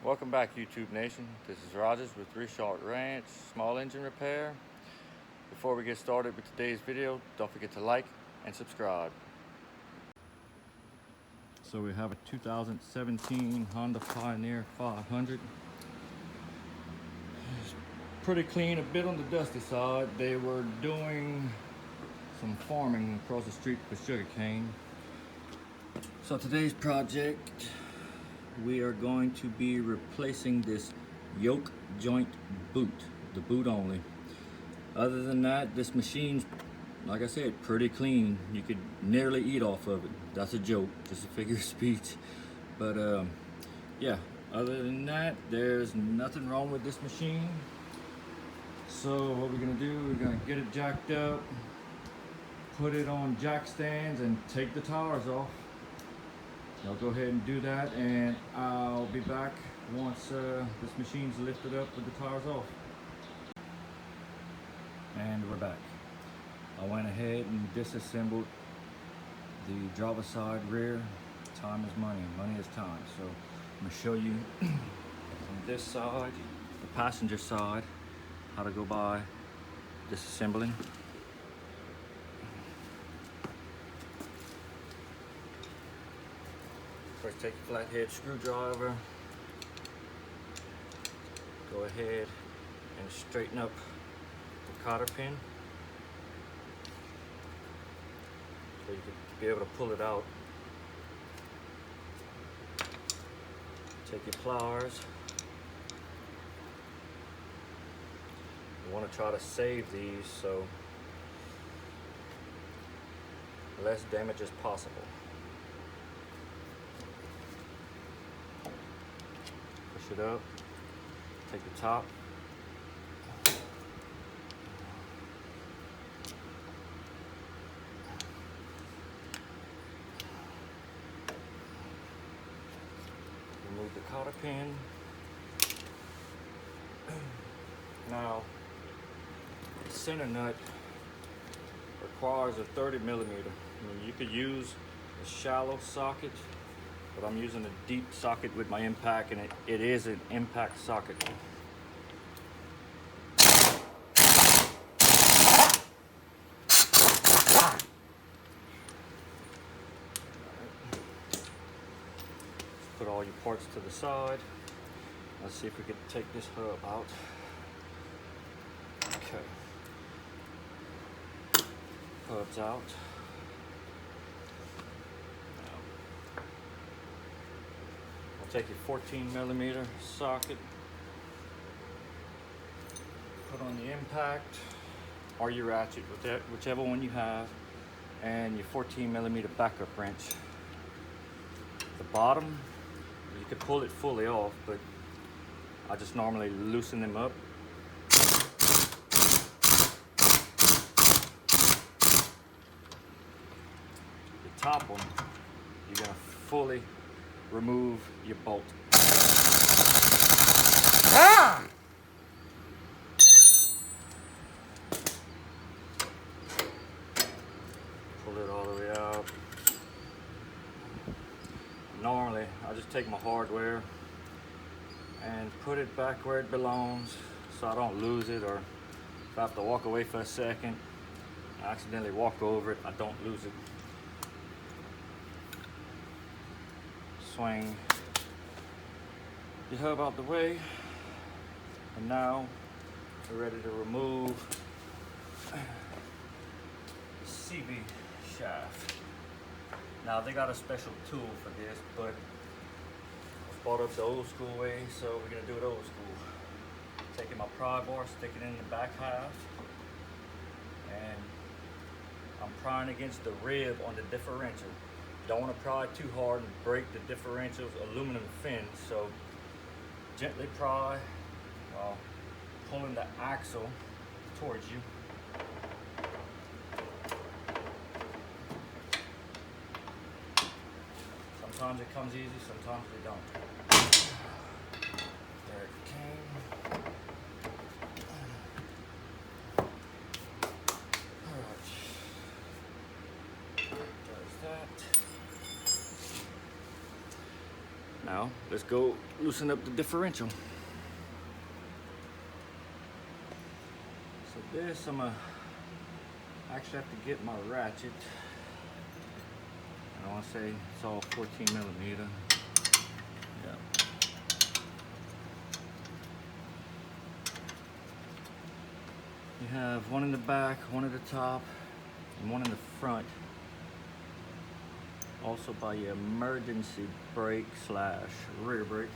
Welcome back, YouTube Nation. This is Rogers with Resort Ranch Small Engine Repair. Before we get started with today's video, don't forget to like and subscribe. So we have a 2017 Honda Pioneer 500. It's pretty clean, a bit on the dusty side. They were doing some farming across the street with sugarcane. So today's project, we are going to be replacing this yoke joint boot, the boot only. Other than that, this machine's, like I said, pretty clean. You could nearly eat off of it. That's a joke, just a figure of speech. But yeah, other than that, there's nothing wrong with this machine. So what we're gonna do, we're gonna get it jacked up, put it on jack stands, and take the tires off. I'll go ahead and do that, and I'll be back once this machine's lifted up with the tires off. And we're back. I went ahead and disassembled the driver's side rear. Time is money, money is time. So I'm gonna show you from this side, the passenger side, how to go by disassembling. First, take your flathead screwdriver, go ahead and straighten up the cotter pin so you can be able to pull it out. Take your pliers. You want to try to save these so less damage as possible. Push it up, take the top, remove the cotter pin. Now, the center nut requires a 30mm. I mean, you could use a shallow socket, but I'm using a deep socket with my impact, and it is an impact socket. Put all your parts to the side. Let's see if we can take this hub out. Okay. Hub's out. Take your 14mm socket, put on the impact or your ratchet, whichever one you have, and your 14mm backup wrench. The bottom, you could pull it fully off, but I just normally loosen them up. The top one, you're gonna fully remove your bolt. Pull it all the way out. Normally, I just take my hardware and put it back where it belongs so I don't lose it, or if I have to walk away for a second, I accidentally walk over it, I don't lose it. Swing your hub out the way, and now we're ready to remove the CV shaft. Now they got a special tool for this, but I bought up the old school way, so we're gonna do it old school. Taking my pry bar, sticking it in the back half, and I'm prying against the rib on the differential. Don't want to pry too hard and break the differential's aluminum fin, so gently pry while pulling the axle towards you. Sometimes it comes easy, sometimes it don't. There it came. Alright. There's that. Now Now, let's go loosen up the differential. So this, I'm gonna actually have to get my ratchet. I want to say it's all 14 millimeter. Yeah. You have one in the back, one at the top, and one in the front. Also by your emergency brake / rear brake.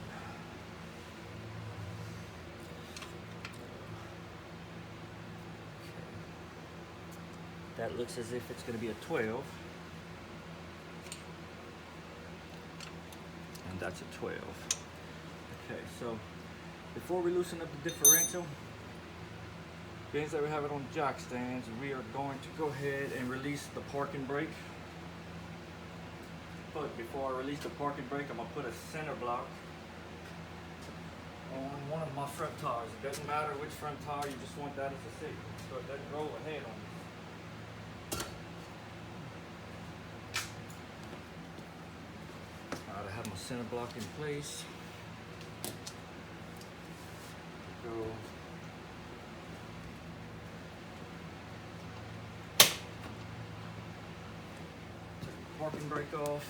That looks as if it's going to be a 12. And that's a 12. Okay, so before we loosen up the differential, being that we have it on jack stands, we are going to go ahead and release the parking brake. But before I release the parking brake, I'm going to put a center block on one of my front tires. It doesn't matter which front tire, you just want that as a safety, so it doesn't roll ahead on you. Alright, I have my center block in place. Go. Take the parking brake off.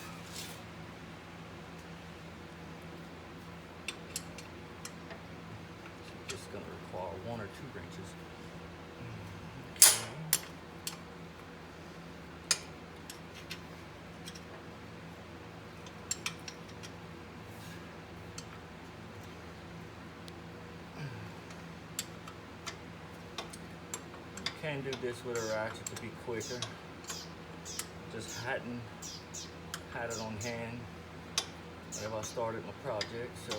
Just going to require 1 or 2 wrenches. You can do this with a ratchet to be quicker. Just hadn't had it on hand whenever I started my project, so.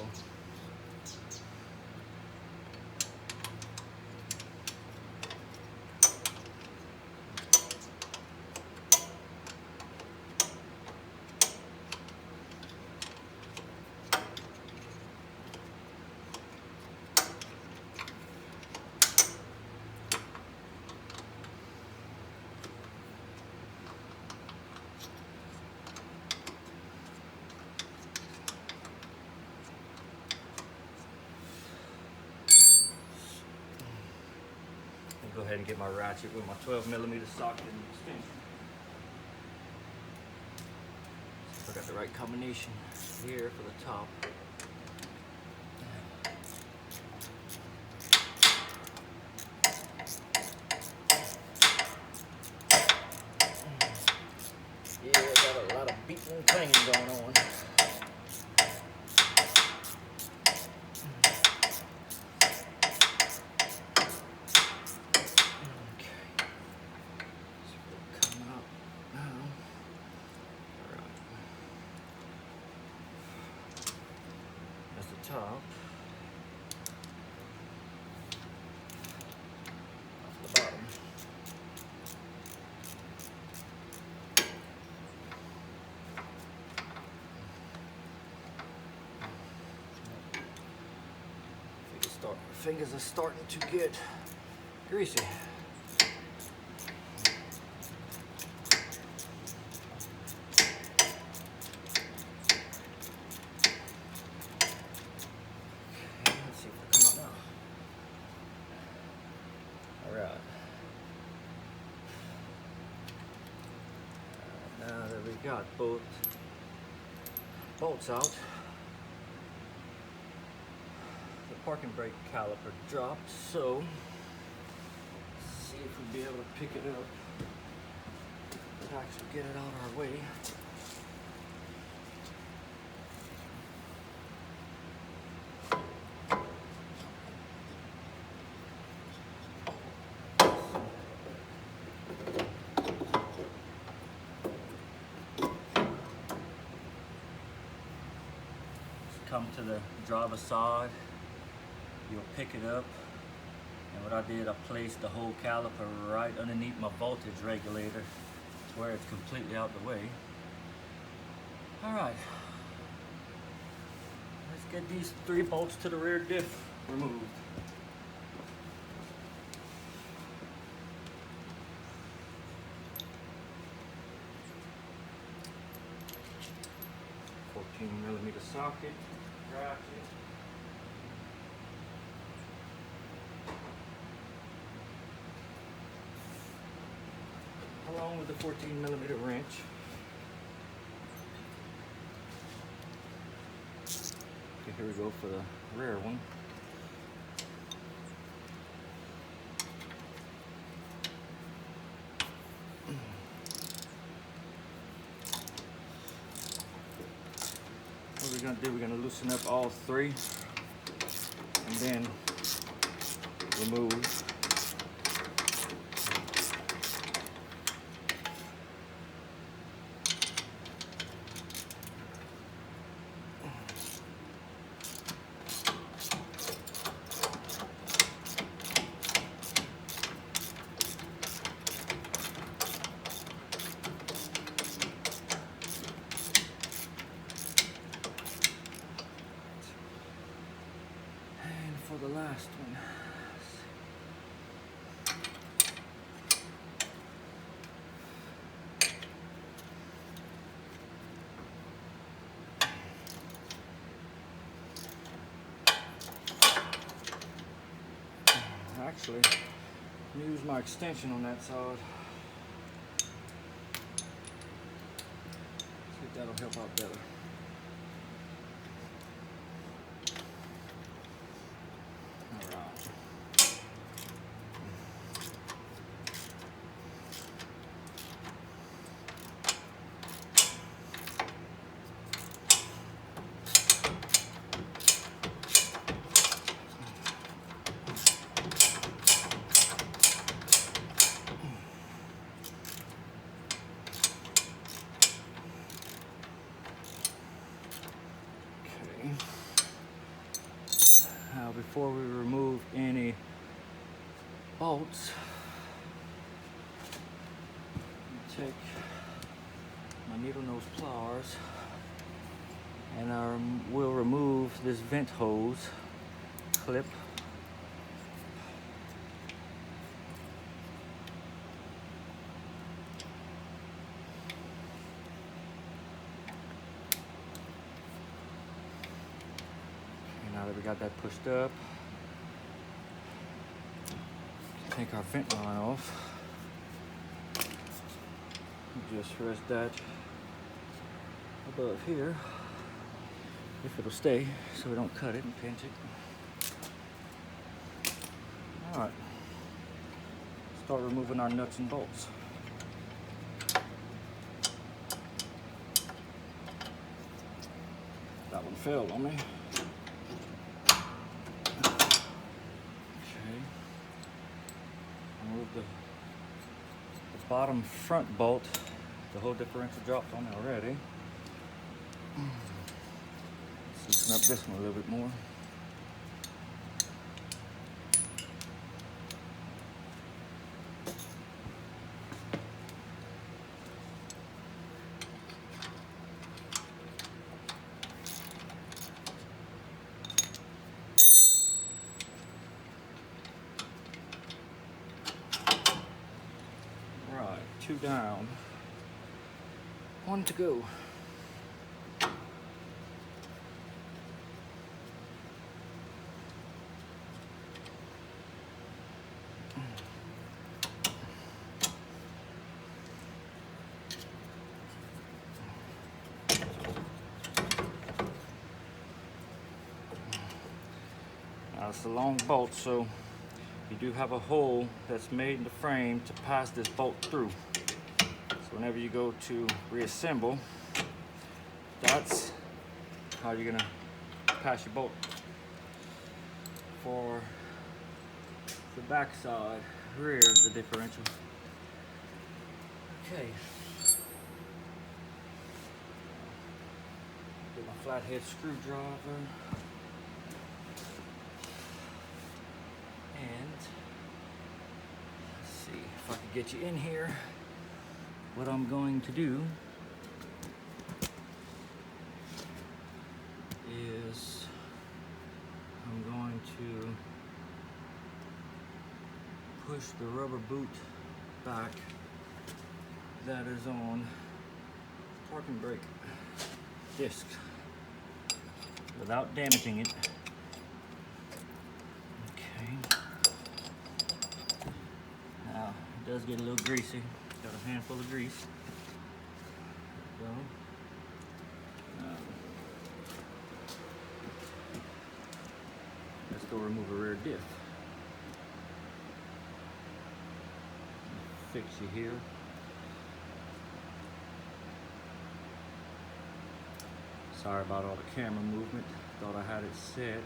Go ahead and get my ratchet with my 12 millimeter socket and extension. So I got the right combination here for the top. Yeah, got a lot of beating and clanging going on. Top. Off the bottom. Fingers are starting to get greasy. Now that we got both bolts out, the parking brake caliper dropped, so let's see if we'll be able to pick it up and actually get it out of our way. Come to the driver's side, you'll pick it up, and what I did, I placed the whole caliper right underneath my voltage regulator to where it's completely out the way. Alright, let's get these 3 bolts to the rear diff removed. $14 millimeter millimeter socket, ratchet, along with the 14 millimeter wrench. Okay, here we go for the rear one. What we're gonna do, we're gonna loosen up all three and then remove. For the last one, actually, use my extension on that side. See if that'll help out better. Now, before we remove any bolts, take my needle nose pliers and we'll remove this vent hose clip. Now that we got that pushed up, take our vent line off. Just rest that above here, if it'll stay, so we don't cut it and pinch it. All right, start removing our nuts and bolts. That one fell on me. Remove the bottom front bolt. The whole differential dropped on it already. Let's loosen up this one a little bit more. Right, 2 down, 1 to go. Now it's a long bolt, so you do have a hole that's made in the frame to pass this bolt through. So whenever you go to reassemble, that's how you're gonna pass your bolt. For the back side, rear of the differential. Okay. Get my flathead screwdriver. And let's see if I can get you in here. What I'm going to do is I'm going to push the rubber boot back that is on parking brake disc. without damaging it. Okay. Now, it does get a little greasy. Got a handful of grease. Go. Let's go remove a rear diff. Fix you here. Sorry about all the camera movement. Thought I had it set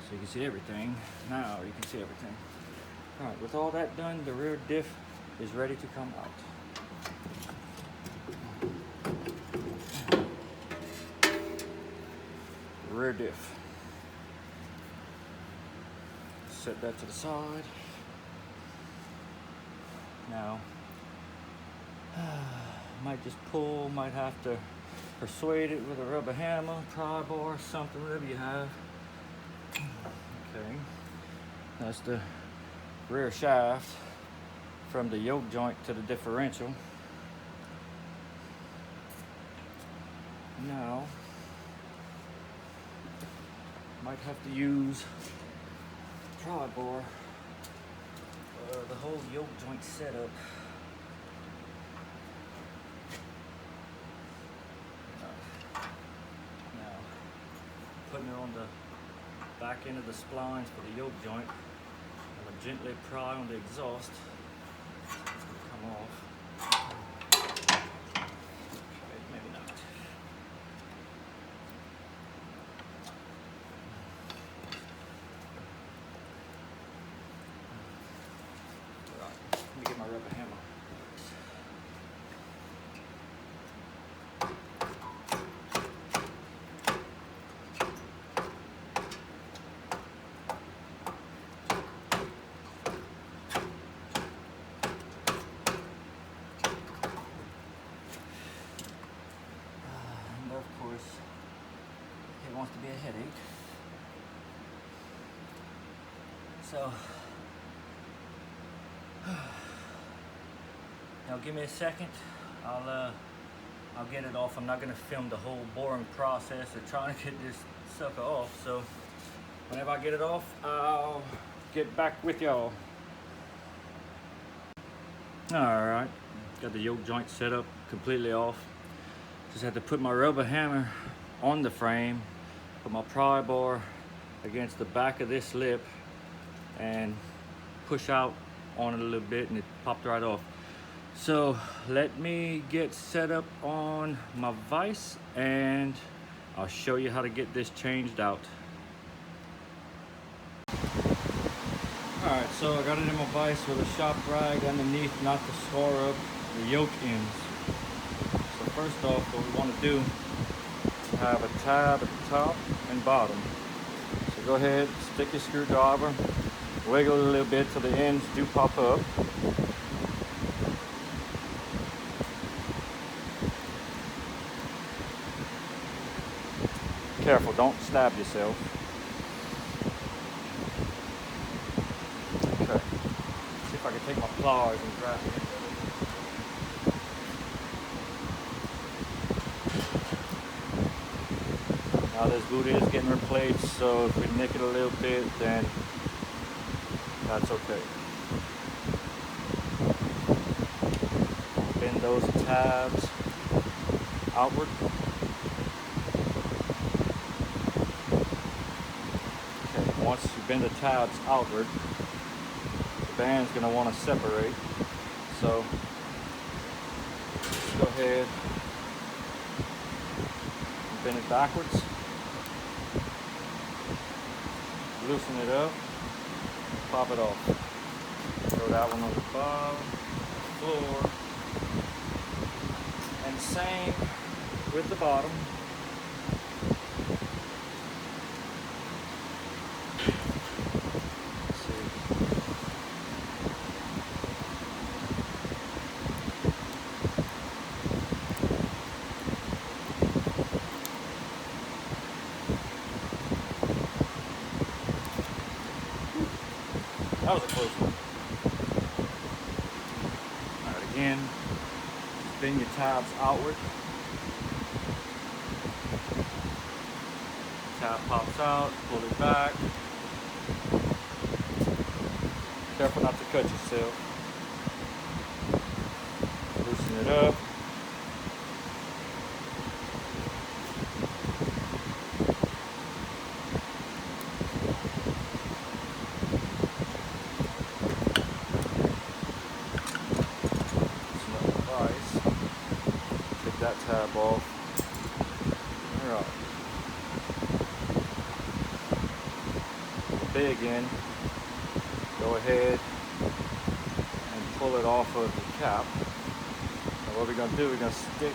so you can see everything. Now you can see everything. All right, with all that done, the rear diff is ready to come out. Rear diff. Set that to the side. Now, might just pull, might have to persuade it with a rubber hammer, pry bar, something, whatever you have. Okay, that's the rear shaft from the yoke joint to the differential. Now, might have to use pry bar the whole yoke joint setup. Now, putting it on the back end of the splines for the yoke joint, I'm going to gently pry on the exhaust. It's going to come off. Okay, maybe not. Let me get my rubber hammer. And of course, it wants to be a headache. So, now give me a second. I'll get it off. I'm not gonna film the whole boring process of trying to get this sucker off. So whenever I get it off, I'll get back with y'all. All right, got the yoke joint set up completely off. Just had to put my rubber hammer on the frame, put my pry bar against the back of this lip and push out on it a little bit, and it popped right off. So let me get set up on my vise and I'll show you how to get this changed out. Alright, so I got it in my vise with a shop rag underneath, not to score up the yoke ends. So first off, what we want to do is have a tab at the top and bottom. So go ahead, stick your screwdriver, wiggle it a little bit till the ends do pop up. Careful, don't stab yourself. Okay. See if I can take my pliers and grab it. Now this boot is getting replaced, so if we nick it a little bit, then that's okay. Bend those tabs outward. Okay, once you bend the tabs outward, the band's going to want to separate. So go ahead and bend it backwards. Loosen it up, pop it off. Throw that one on the bottom, floor, and same with the bottom. Let's see. That was a close one. Alright, again, bend your tabs outward. cap pops out, pull it back. Careful not to cut yourself. Loosen it up. Loosen up the vise. Take that tab off. Alright. Big in. Go ahead and pull it off of the cap. And what we're going to do, we're going to stick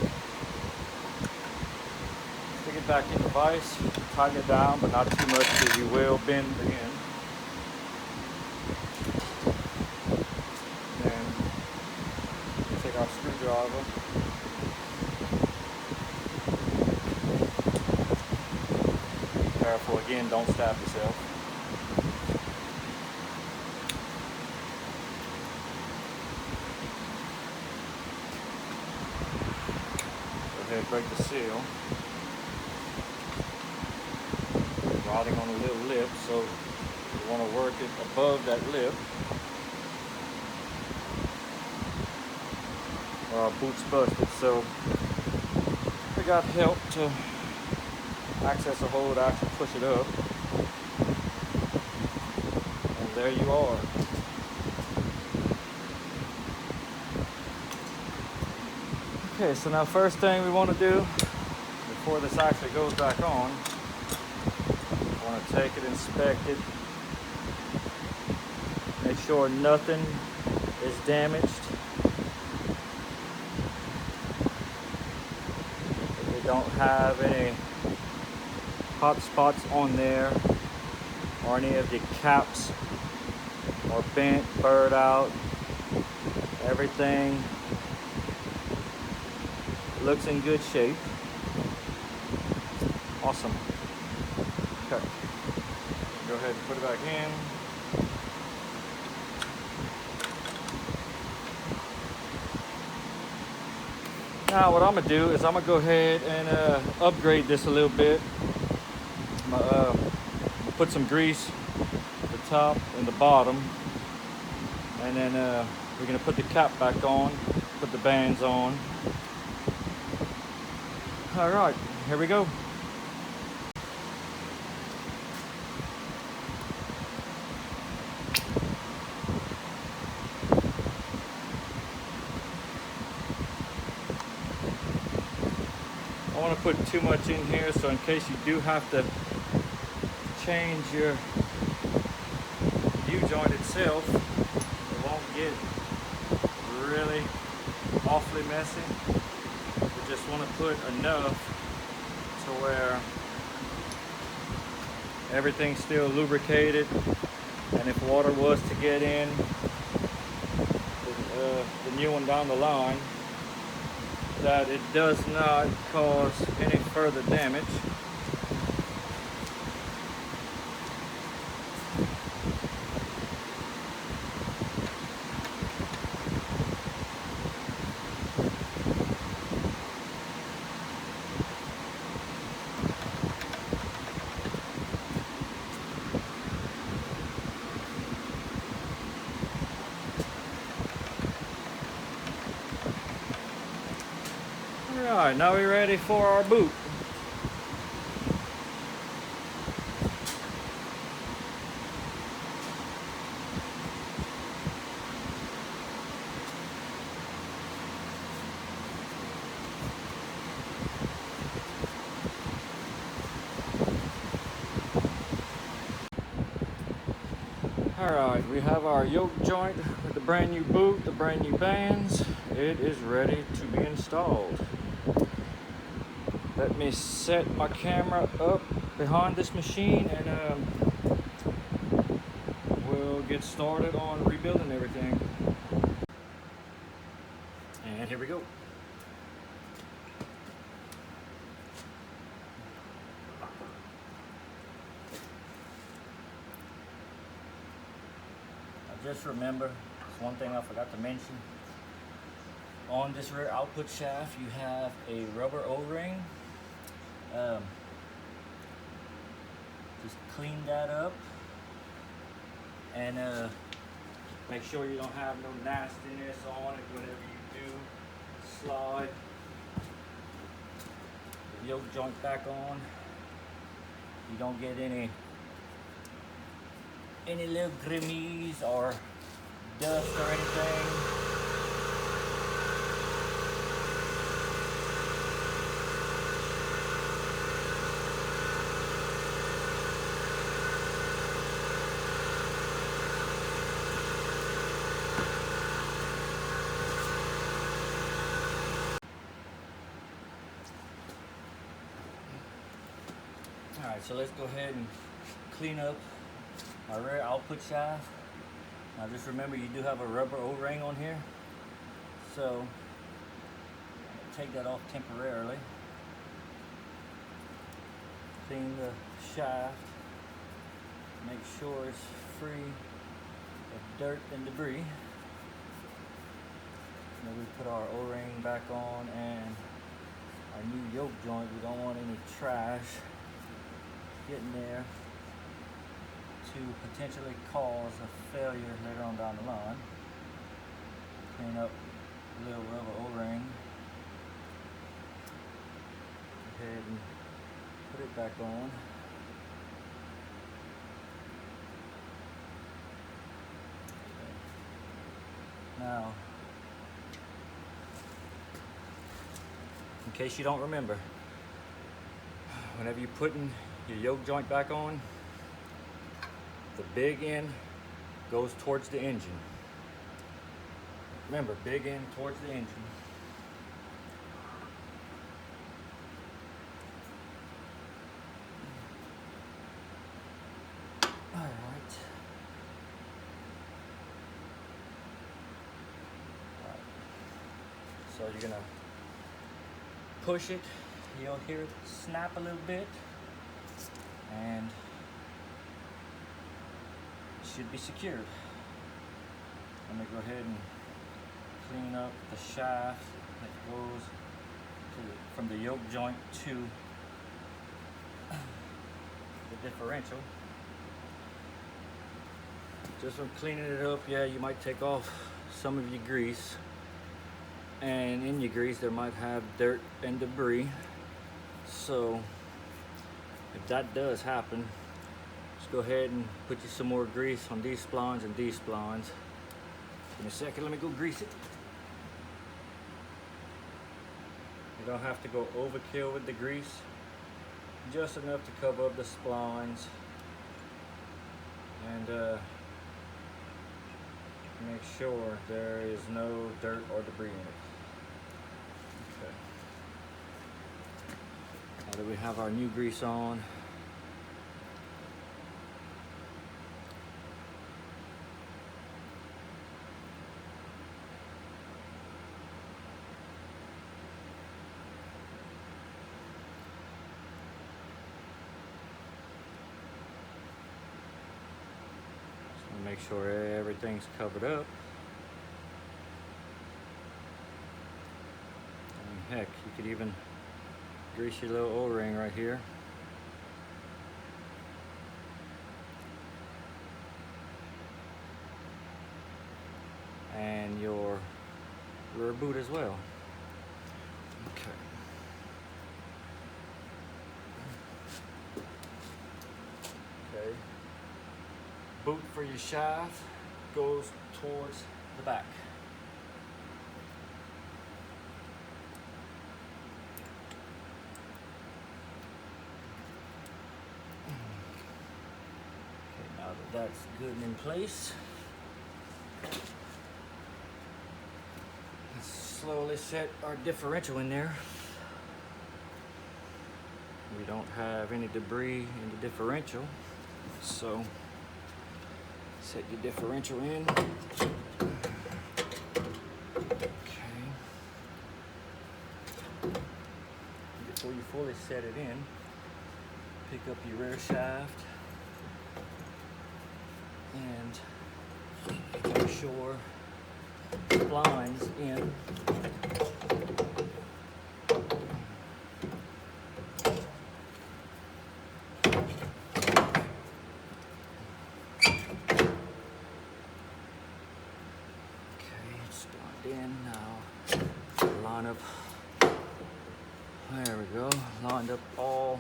it back in the vise, tighten it down, but not too much because you will bend again. And take our screwdriver. Be careful again, don't stab yourself. Break the seal. It's riding on a little lip, so you want to work it above that lip. Our boot's busted, so we got help to access the hole to actually push it up. And there you are. Okay, so now first thing we want to do before this actually goes back on, I want to take it, inspect it, make sure nothing is damaged. If we don't have any hot spots on there or any of the caps are bent, burred out, everything looks in good shape. Awesome. Okay. Go ahead and put it back in. Now what I'm gonna do is I'm gonna go ahead and upgrade this a little bit. I'm gonna put some grease at the top and the bottom, and then we're gonna put the cap back on, put the bands on. All right, here we go. I don't want to put too much in here, so in case you do have to change your U-joint itself, it won't get really awfully messy. We just want to put enough to where everything's still lubricated, and if water was to get in, the new one down the line, that it does not cause any further damage. Alright, now we're ready for our boot. Alright, we have our yoke joint with the brand new boot, the brand new bands. It is ready to be installed. Let me set my camera up behind this machine, and we'll get started on rebuilding everything. And here we go. Just remember, there's one thing I forgot to mention. On this rear output shaft, you have a rubber O-ring. Just clean that up and make sure you don't have no nastiness on it whenever you do slide the yoke joint back on. You don't get any little grimmies or dust or anything. Alright, so let's go ahead and clean up my rear output shaft. Now just remember, you do have a rubber O-ring on here, so take that off temporarily. Clean the shaft, make sure it's free of dirt and debris. Now we put our O-ring back on and our new yoke joint. We don't want any trash getting there to potentially cause a failure later on down the line. Clean up a little rubber O-ring. Go ahead and put it back on. Now, in case you don't remember, whenever you're putting your yoke joint back on, the big end goes towards the engine. Remember, big end towards the engine. All right. So you're gonna push it, you'll hear it snap a little bit, and it should be secured. I'm gonna go ahead and clean up the shaft that goes from the yoke joint to the differential. Just from cleaning it up, yeah, you might take off some of your grease, and in your grease there might have dirt and debris. So if that does happen, just go ahead and put you some more grease on these splines and these splines. Give me a second, let me go grease it. You don't have to go overkill with the grease, just enough to cover up the splines and make sure there is no dirt or debris in it. Okay. Now that we have our new grease on, make sure everything's covered up. And heck, you could even grease your little O-ring right here. And your rear boot as well. Okay. Okay. Boot for your shaft goes towards the back. Okay, now that that's good and in place, let's slowly set our differential in there. We don't have any debris in the differential, so set your differential in. Okay. Before you fully set it in, pick up your rear shaft and make sure the line's in. line up. There we go. Lined up all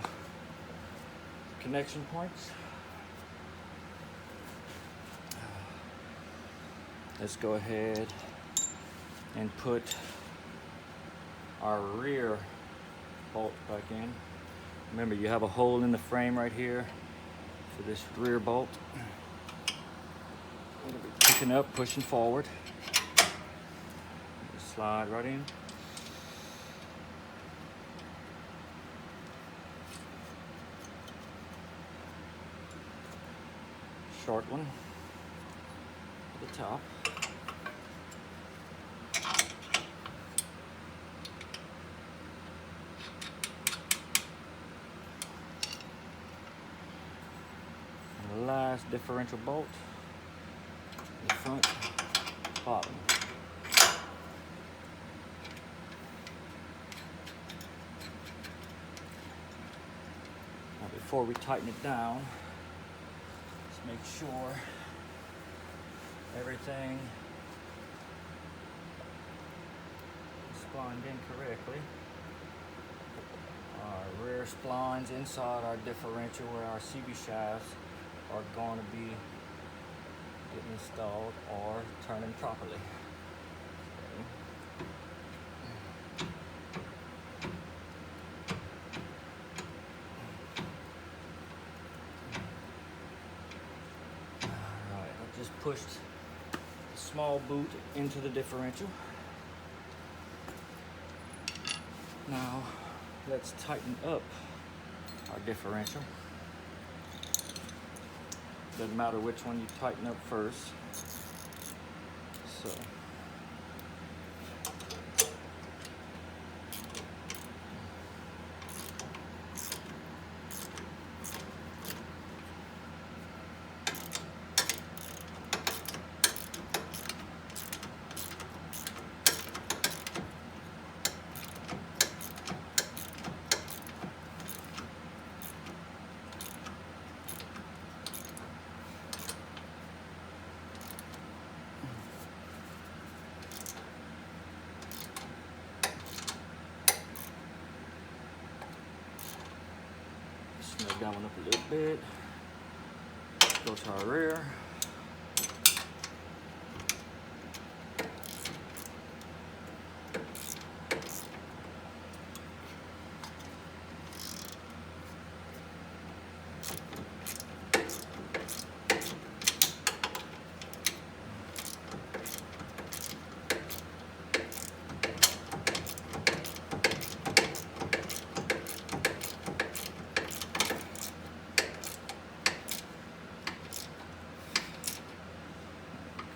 connection points. Let's go ahead and put our rear bolt back in. Remember, you have a hole in the frame right here for this rear bolt. I'm gonna be picking up, pushing forward. Just slide right in. Short one at the top. And the last differential bolt in the front bottom. Now before we tighten it down, let's make sure everything is splined in correctly. Our rear splines inside our differential where our CB shafts are going to be getting installed or turning properly. Alright, I just pushed a small boot into the differential. Now let's tighten up our differential. Doesn't matter which one you tighten up first. So snug that one up a little bit. Go to our rear.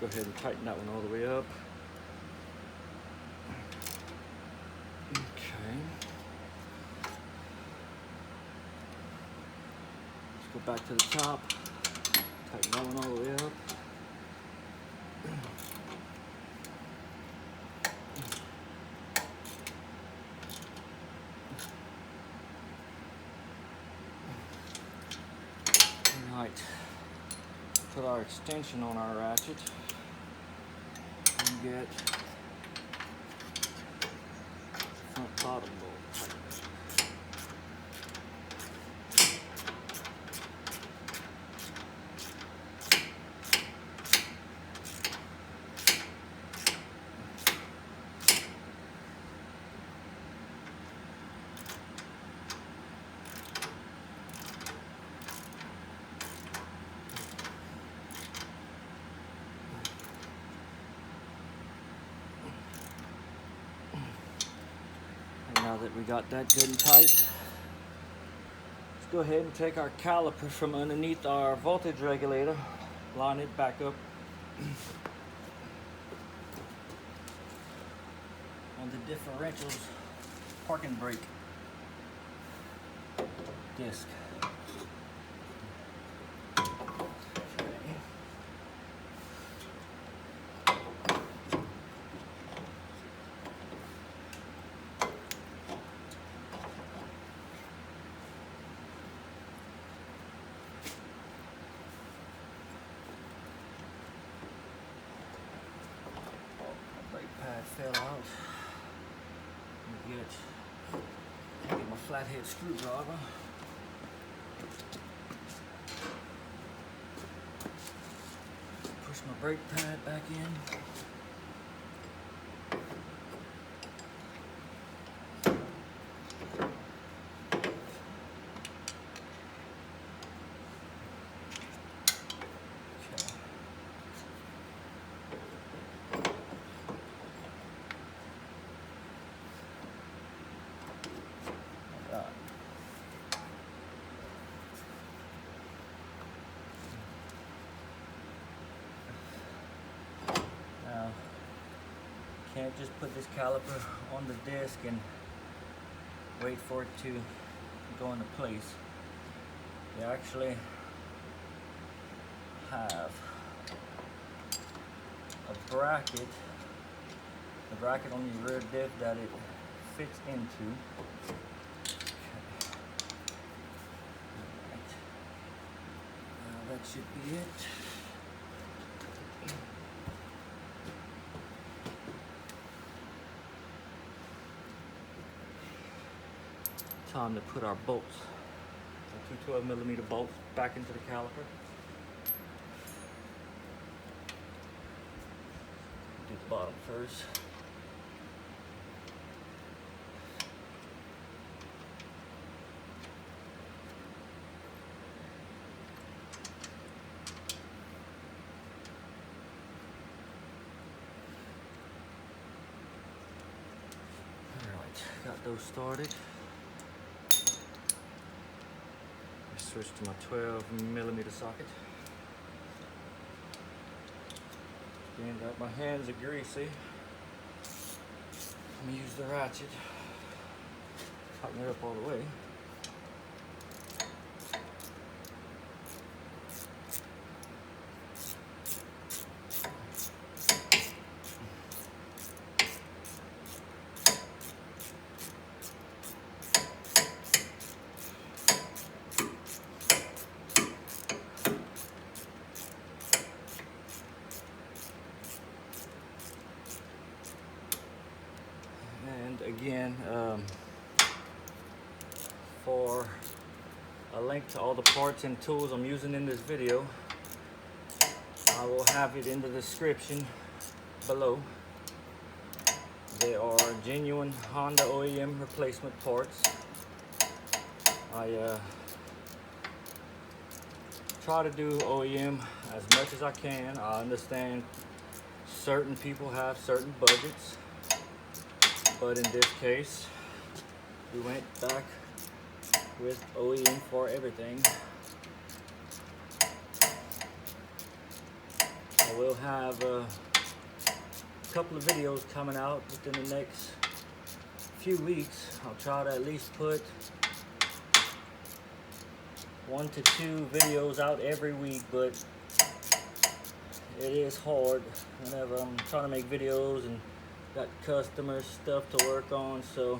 Go ahead and tighten that one all the way up. Okay. Let's go back to the top. Tighten that one all the way up. All right. Put our extension on our ratchet. Get front bottom bolt. Now that we got that good and tight, let's go ahead and take our caliper from underneath our voltage regulator, line it back up on the differential's parking brake disc. Fell out. Get my flathead screwdriver. Push my brake pad back in. Can't just put this caliper on the disc and wait for it to go into place. You actually have a bracket, on your rear diff that it fits into. Right. Now that should be it. Time to put our bolts, our 212mm bolts, back into the caliper. Do the bottom first. All right, got those started. Switch to my 12mm socket. Stand up, my hands are greasy. Let me use the ratchet. Tighten it up all the way. Again, for a link to all the parts and tools I'm using in this video, I will have it in the description below. They are genuine Honda OEM replacement parts. I try to do OEM as much as I can. I understand certain people have certain budgets, but in this case, we went back with OEM for everything. I will have a couple of videos coming out within the next few weeks. I'll try to at least put 1 to 2 videos out every week, but it is hard whenever I'm trying to make videos and got customer stuff to work on, so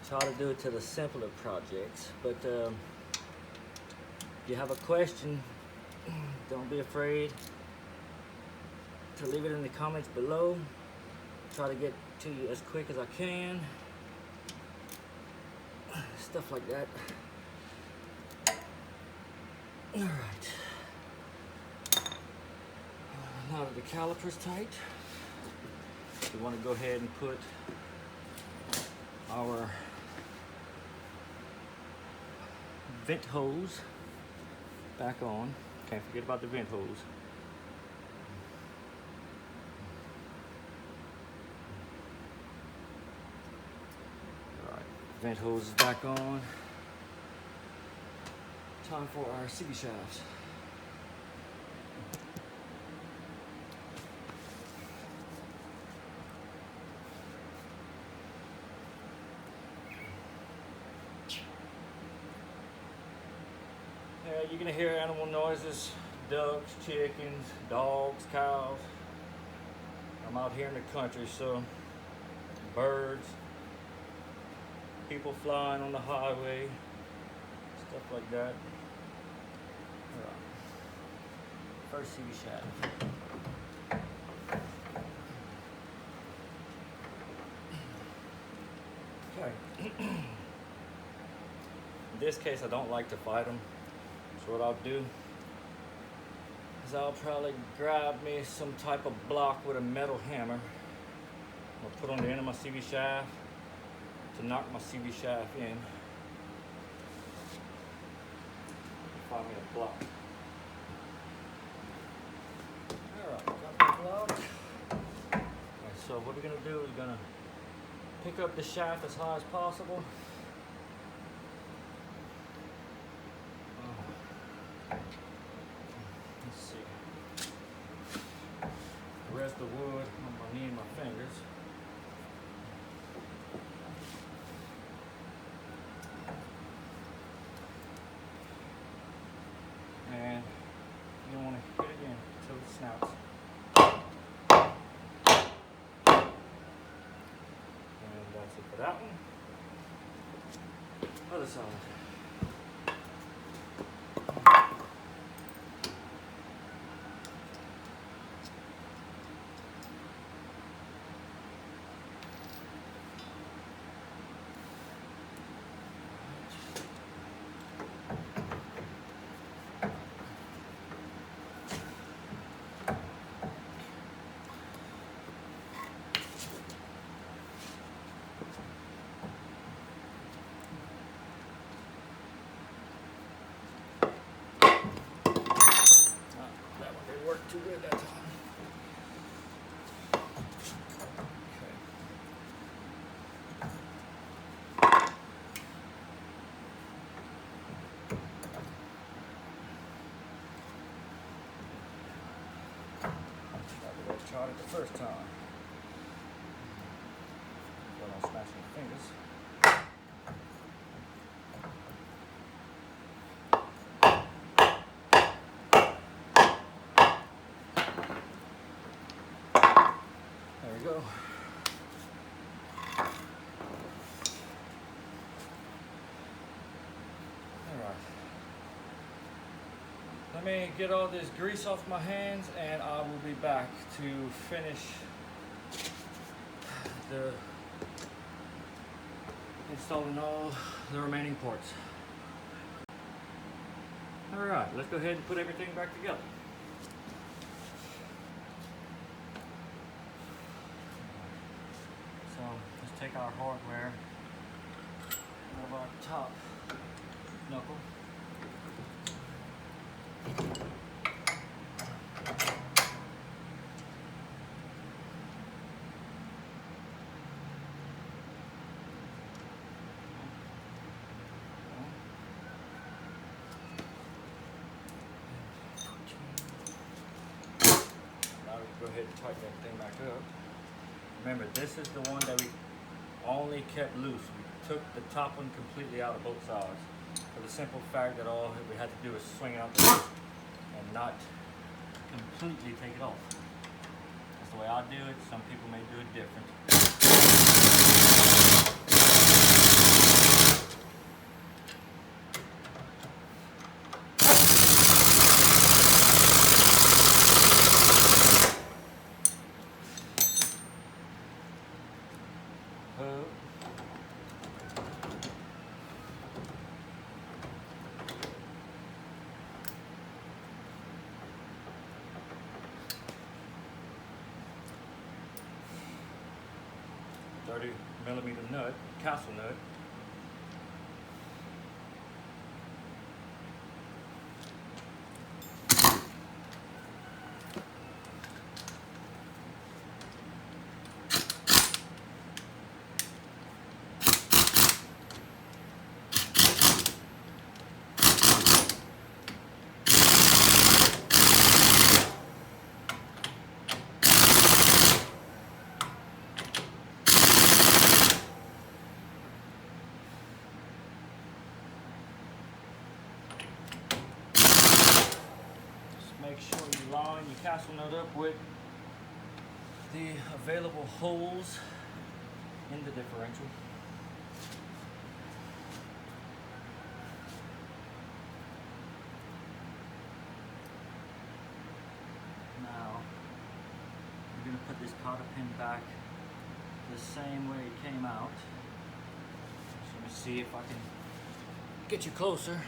try to do it to the simpler projects. But if you have a question, don't be afraid to leave it in the comments below. Try to get to you as quick as I can. Stuff like that. All right. Now that the caliper's tight, we want to go ahead and put our vent hose back on. Can't forget about the vent hose. All right, vent hose is back on. Time for our CV shafts. You're gonna hear animal noises, ducks, chickens, dogs, cows. I'm out here in the country, so birds, people flying on the highway, stuff like that. All right. First CV shaft. Okay. In this case, I don't like to fight them. So what I'll do is I'll probably grab me some type of block with a metal hammer. I'll put on the end of my CV shaft to knock my CV shaft in. Find me a block. Alright, got the block. Alright, so what we're gonna do is gonna pick up the shaft as high as possible. Let's see. Rest the wood on my knee and my fingers. And you don't want to hit it in until it snouts. And that's it for that one. Other side. Worked too good that time. Tried it the first time. So I don't smash my fingers. There we go. Alright. Let me get all this grease off my hands and I will be back to finish installing all the remaining parts. Alright, let's go ahead and put everything back together. So let's take our hardware out of our top knuckle. Now we can go ahead and tighten everything back up. Remember, this is the one that we only kept loose. We took the top one completely out of both sides for the simple fact that all we had to do was swing it out the way and not completely take it off. That's the way I do it. Some people may do it different. $30mm nut, castle nut. Make sure you line your castle nut up with the available holes in the differential. Now, we're going to put this cotter pin back the same way it came out. me see if I can get you closer.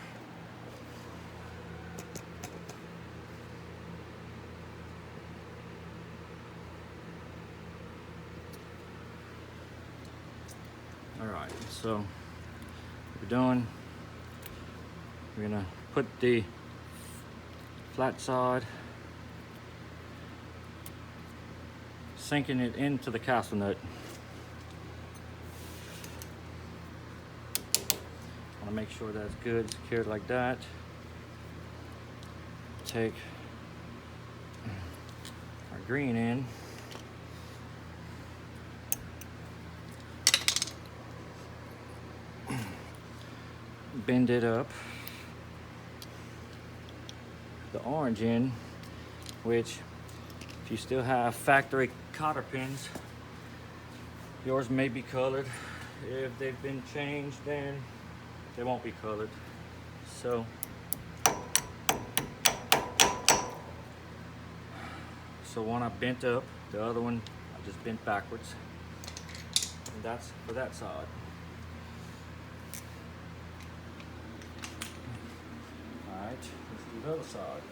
All right, so what we're doing, we're gonna put the flat side, sinking it into the castle nut. Want to make sure that's good, secured like that. Take our green in. Bend it up. The orange in, which if you still have factory cotter pins, yours may be colored. If they've been changed, then they won't be colored. So one I bent up, the other one I just bent backwards, and that's for that side. All right, let's do the other side.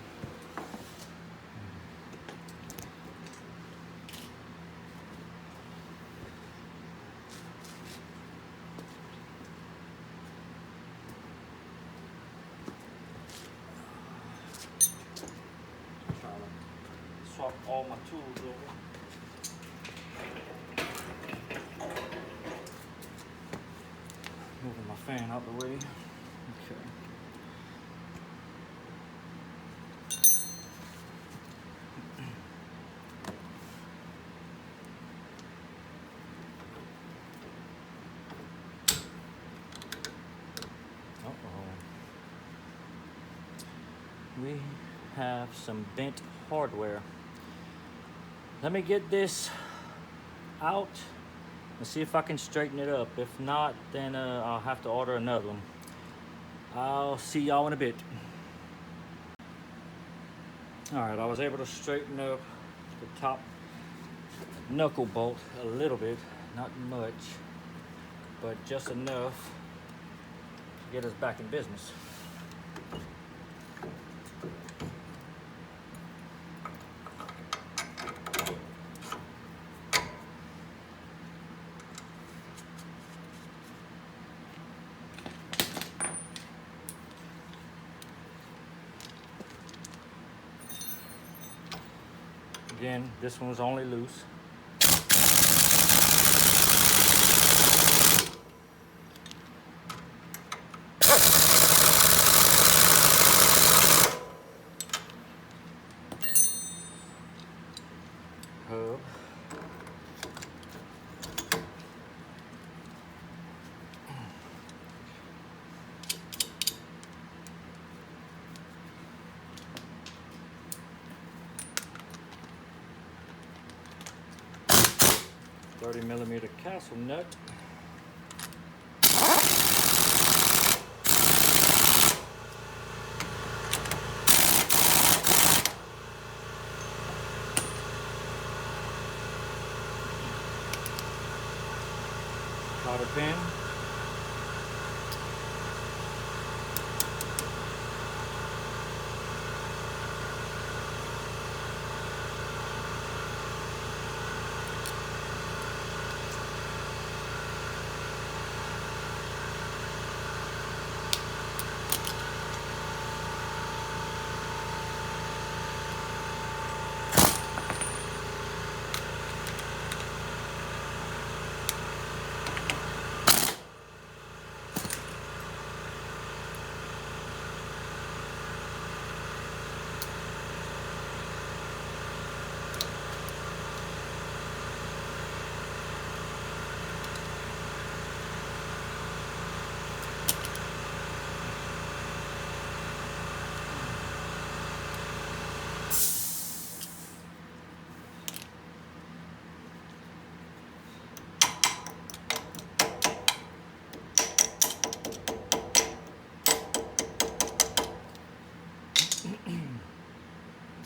Swap all my tools over. Moving my fan out the way. Okay. We have some bent hardware. Let me get this out and see if I can straighten it up. If not, then I'll have to order another one. I'll see y'all in a bit. All right, I was able to straighten up the top knuckle bolt a little bit, not much, but just enough to get us back in business. Again, this one was only loose. Hub. .30mm castle nut. Cotter pin.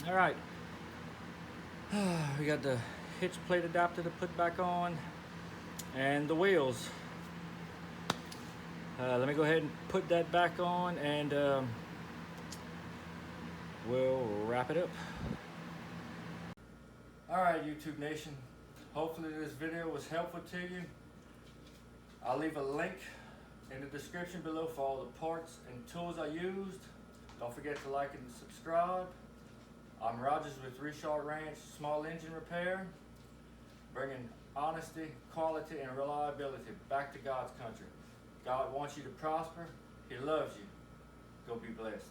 All right, we got the hitch plate adapter to put back on and the wheels. Let me go ahead and put that back on, and we'll wrap it up. Alright, YouTube Nation, hopefully this video was helpful to you. I'll leave a link in the description below for all the parts and tools I used. Don't forget to like and subscribe. I'm Rogers with Reshart Ranch Small Engine Repair, bringing honesty, quality, and reliability back to God's country. God wants you to prosper. He loves you. Go be blessed.